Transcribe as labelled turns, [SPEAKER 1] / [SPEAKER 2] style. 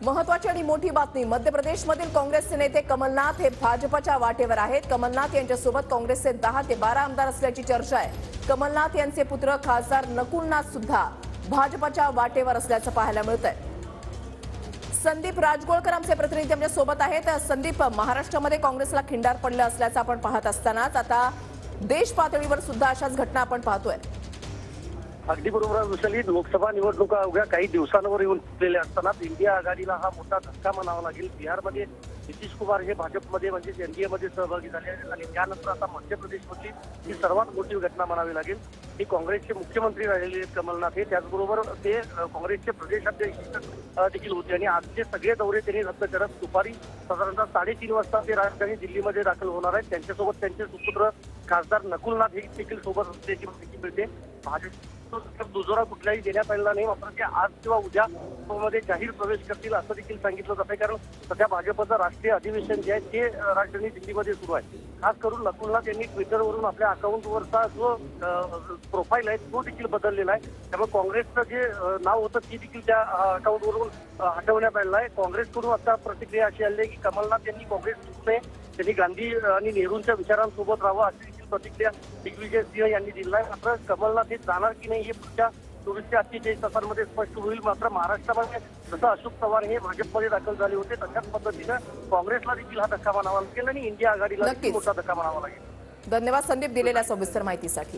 [SPEAKER 1] महत्वाची आणि मोठी बातमी, मध्य प्रदेशमधील काँग्रेसचे नेते कमलनाथ हे भाजपच्या वाटेवर आहेत। कमलनाथ यांच्यासोबत काँग्रेसचे 10 ते 12 आमदार असल्याची चर्चा आहे। कमलनाथ यांचे पुत्र खासदार नकुलनाथ सुद्धा भाजपच्या वाटेवर असल्याचं पाहायला मिळतंय। संदीप राजगोळकर आमचे प्रतिनिधी आमच्या सोबत आहेत। संदीप, महाराष्ट्रामध्ये काँग्रेसला खिंडार पडलं असल्याचं आपण पाहत असतानाच आता देश पातळीवर सुद्धा अशाच घटना आपण पाहतोय।
[SPEAKER 2] अगदी बरोबर वैशाली, लोकसभा निवडणुका अवघ्या काही दिवसांवर येऊन ठेपलेल्या असताना इंडिया आघाडीला हा मोठा धक्का म्हणावा लागेल। बिहारमध्ये नितीश कुमार हे भाजपमध्ये म्हणजे एनडीएमध्ये सहभागी झाले आणि त्यानंतर आता मध्य प्रदेशमधली ही सर्वात मोठी घटना म्हणावी लागेल। ही काँग्रेसचे मुख्यमंत्री राहिलेले त्याचबरोबर ते काँग्रेसचे प्रदेशाध्यक्ष देखील होते आणि आजचे सगळे दौरे त्यांनी रद्द करत दुपारी साधारणतः 3:30 वाजता ते राजधानी दिल्लीमध्ये दाखल होणार आहेत। त्यांच्यासोबत त्यांचे सुपुत्र खासदार नकुलनाथ हे देखील सोबत असल्याची माहिती मिळते। भाजप दुजोरा कुठलाही देण्यात आलेला नाही, मात्र ते आज किंवा उद्या मध्ये जाहीर प्रवेश करतील असं देखील सांगितलं जात आहे। कारण सध्या भाजपचं राष्ट्रीय अधिवेशन जे आहे ते राजधानी दिल्लीमध्ये सुरू आहे। खास करून नकुलनाथ यांनी ट्विटरवरून आपल्या अकाउंटवरचा जो प्रोफाईल आहे तो देखील बदललेला आहे। त्यामुळे काँग्रेसचं जे नाव होतं ते देखील त्या अकाउंटवरून हटवण्यात आलेलं आहे। काँग्रेसकडून आता प्रतिक्रिया अशी आली आहे की कमलनाथ यांनी काँग्रेस सोडू नये, त्यांनी गांधी आणि नेहरूंच्या विचारांसोबत राहावं अशी देखील प्रतिक्रिया दिग्विजय सिंह यांनी दिली आहे। मात्र कमलनाथ हे जाणार की नाही हे पुढच्या 24 ते 48 तासांमध्ये स्पष्ट होईल। मात्र महाराष्ट्रामध्ये जसं अशोक चव्हाण हे भाजपमध्ये दाखल झाले होते तशाच पद्धतीनं काँग्रेसला देखील हा धक्का म्हणावा लागेल आणि इंडिया आघाडीला देखील मोठा धक्का म्हणावा लागेल।
[SPEAKER 1] धन्यवाद संदीप दिलेल्या सविस्तर माहितीसाठी।